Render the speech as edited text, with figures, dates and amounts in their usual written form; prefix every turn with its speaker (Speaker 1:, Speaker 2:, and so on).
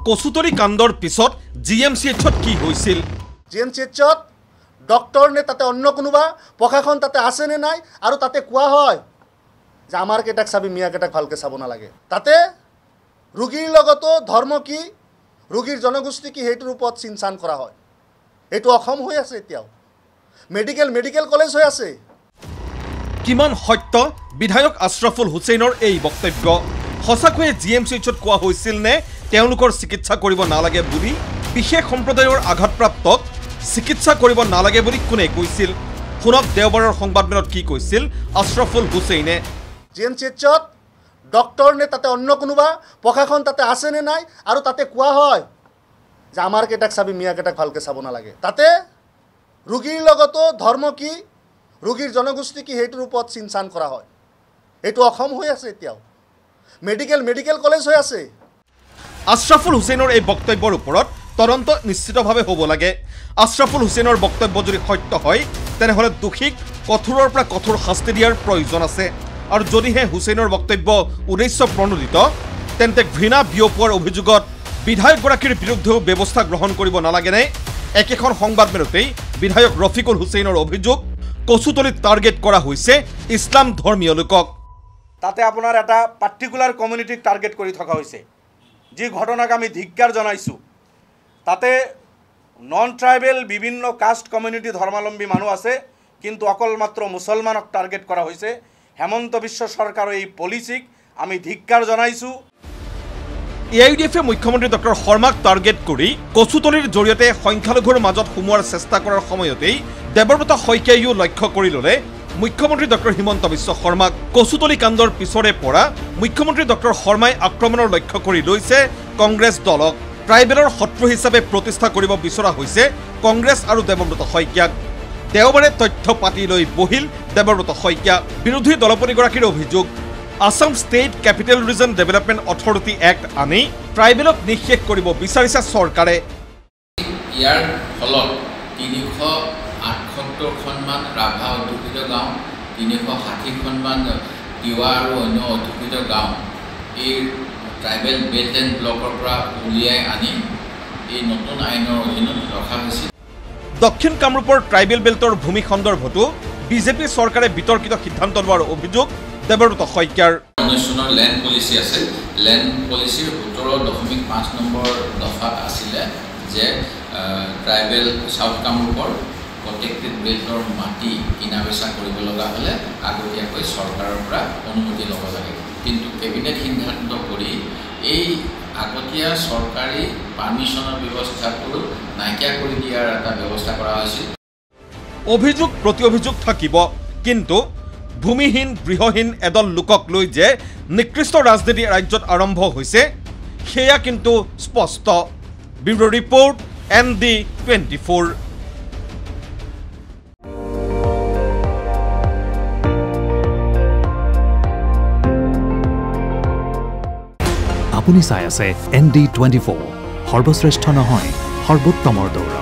Speaker 1: কচুতলি কাণ্ডৰ পিছত জিএমচিএইচত কি হৈছিল?
Speaker 2: জিএমচিএইচত ডক্টৰ নে তাতে অন্য কোনোবা প্ৰশাসন তাতে আছে নে নাই আৰু তাতে কোৱা হয় যে আমাৰ কেইটাক চাবি মিয়া কেইটাক ভালকৈ চাব নালাগে। তাতে ৰোগীৰ লগতো ধৰ্ম কি ৰোগীৰ জনগোষ্ঠী কি সেইটোৰ ওপৰত চিন্তান কৰা হয়। এইটো অসম হৈ আছে, এতিয়াও মেডিকেল কলেজ হৈ আছে।
Speaker 1: কিমান সত্য বিধায়ক আশৰাফুল হুছেইনৰ এই বক্তব্য? সঁচাকৈয়ে জিএমচিএইচত কোৱা হৈছিল নে তেওঁলোকৰ চিকিৎসা কৰিব নালাগে বুলি? বিশেষ সম্প্ৰদায়ৰ আঘাতপ্ৰাপ্তক চিকিৎসা কৰিব নালাগে বুলি কোনে কৈছিল? শুনক দেওবাৰৰ সংবাদমেলত কি কৈছিল আশৰাফুল হুছেইনে।
Speaker 2: জিএমচিএইচত ডক্টৰ নে তাতে অন্য কোনোবা প্ৰশাসন তাতে আছে নে নাই আৰু তাতে কোৱা হয় যে আমাৰ কেইটাক চাবি মিয়া কেইটাক ভালকৈ চাব নালাগে। তাতে ৰোগীৰ লগতো ধৰ্ম কি ৰোগীৰ জনগোষ্ঠী কি সেইটোৰ ওপৰত চিন্তান কৰা হয়। এইটো অসম হৈ আছে, এতিয়াও মেডিকেল কলেজ হৈ আছে।
Speaker 1: আশৰাফুল হুছেইনৰ এই বক্তব্যৰ ওপৰত তদন্ত নিশ্চিতভাৱে হ'ব লাগে। আশৰাফুল হুছেইনৰ বক্তব্য যদি সত্য হয় তেনেহ'লে দোষীক কঠোৰৰ পৰা কঠোৰ শাস্তি দিয়াৰ প্ৰয়োজন আছে। আৰু যদিহে হুছেইনৰ বক্তব্য উদ্দেশ্য প্ৰণোদিত তেন্তে ঘৃণা বিয়পোৱাৰ অভিযোগত বিধায়কগৰাকীৰ বিৰুদ্ধেও ব্যৱস্থা গ্ৰহণ কৰিব নালাগেনে? একেখন সংবাদমেলতেই বিধায়ক ৰফিকুল হুছেইনৰ অভিযোগ কচুতলিত টাৰ্গেট কৰা হৈছে ইছলাম ধৰ্মীয় লোকক।
Speaker 3: তাতে আপোনাৰ এটা পাৰ্টিকুলাৰ কমিউনিটিক টাৰ্গেট কৰি থকা হৈছে, যি ঘটনাক আমি ধিক্কাৰ জনাইছোঁ। তাতে নন ট্ৰাইবেল বিভিন্ন কাষ্ট কমিউনিটি ধৰ্মাৱলম্বী মানুহ আছে, কিন্তু অকল মাত্ৰ মুছলমানক টাৰ্গেট কৰা হৈছে। হেমন্ত বিশ্ব চৰকাৰৰ এই পলিচিক আমি ধিক্কাৰ জনাইছোঁ।
Speaker 1: এআইইউডিএফে মুখ্যমন্ত্ৰী ডক্টৰ শৰ্মাক টাৰ্গেট কৰি কচুতলিৰ জৰিয়তে সংখ্যালঘুৰ মাজত সোমোৱাৰ চেষ্টা কৰাৰ সময়তেই দেৱব্ৰত শইকীয়াইও লক্ষ্য কৰি ল'লে মুখ্যমন্ত্ৰী ডক্টৰ হিমন্ত বিশ্ব শৰ্মাক। কচুতলি কাণ্ডৰ পিছৰে পৰা মুখ্যমন্ত্ৰী ডক্টৰ শৰ্মাই আক্ৰমণৰ লক্ষ্য কৰি লৈছে কংগ্ৰেছ দলক। ট্ৰাইবেলৰ শত্ৰু হিচাপে প্ৰতিষ্ঠা কৰিব বিচৰা হৈছে কংগ্ৰেছ আৰু দেৱব্ৰত শইকীয়াক। দেওবাৰে তথ্য পাতি লৈ বহিল দেৱব্ৰত শইকীয়া। বিৰোধী দলপতিগৰাকীৰ অভিযোগ, Assam state capital region development authority act আনি ট্ৰাইবেলক নিঃশেষ কৰিব বিচাৰিছে চৰকাৰে।
Speaker 4: ইয়াৰ ফলত 378খনমান ৰাভা অধ্যুষিত গাঁও, 360খনমান তিৱা আৰু অন্য অধ্যুষিত গাঁও এই ট্ৰাইবেল বেল্ট এণ্ড ব্লকৰ পৰা উলিয়াই আনি এই নতুন আইনৰ অধীনত ৰখা হৈছিল।
Speaker 1: দক্ষিণ কামৰূপৰ ট্ৰাইবেল বেল্টৰ ভূমি সন্দৰ্ভতো বিজেপি চৰকাৰে বিতৰ্কিত সিদ্ধান্ত লোৱাৰ অভিযোগ দেৱব্ৰত শইকীয়াৰ।
Speaker 4: 19 চনৰ লেণ্ড পলিচি আছিল। লেণ্ড পলিচিৰ 17.5 নম্বৰ দফাত আছিলে যে ট্ৰাইবেল চাউথ কামৰূপৰ প্ৰটেক্টেড বেল্টৰ মাটি কিনা বেচা কৰিব লগা হ'লে আগতীয়াকৈ চৰকাৰৰ পৰা অনুমতি ল'ব লাগে। কিন্তু কেবিনেট সিদ্ধান্ত কৰি এই আগতীয়া চৰকাৰী পাৰ্মিশ্যনৰ ব্যৱস্থাটো নাইকিয়া কৰি দিয়াৰ এটা ব্যৱস্থা কৰা হৈছিল।
Speaker 1: অভিযোগ প্ৰতি অভিযোগ থাকিব, কিন্তু ভূমিহীন গৃহহীন এদল লোকক লৈ যে নিকৃষ্ট ৰাজনীতি ৰাজ্যত আৰম্ভ হৈছে সেয়া কিন্তু স্পষ্ট। Bureau' report ND24।
Speaker 5: আপুনি চাই আছে ND24, সৰ্বশ্ৰেষ্ঠ নহয় সৰ্বোত্তমৰ দৌৰ।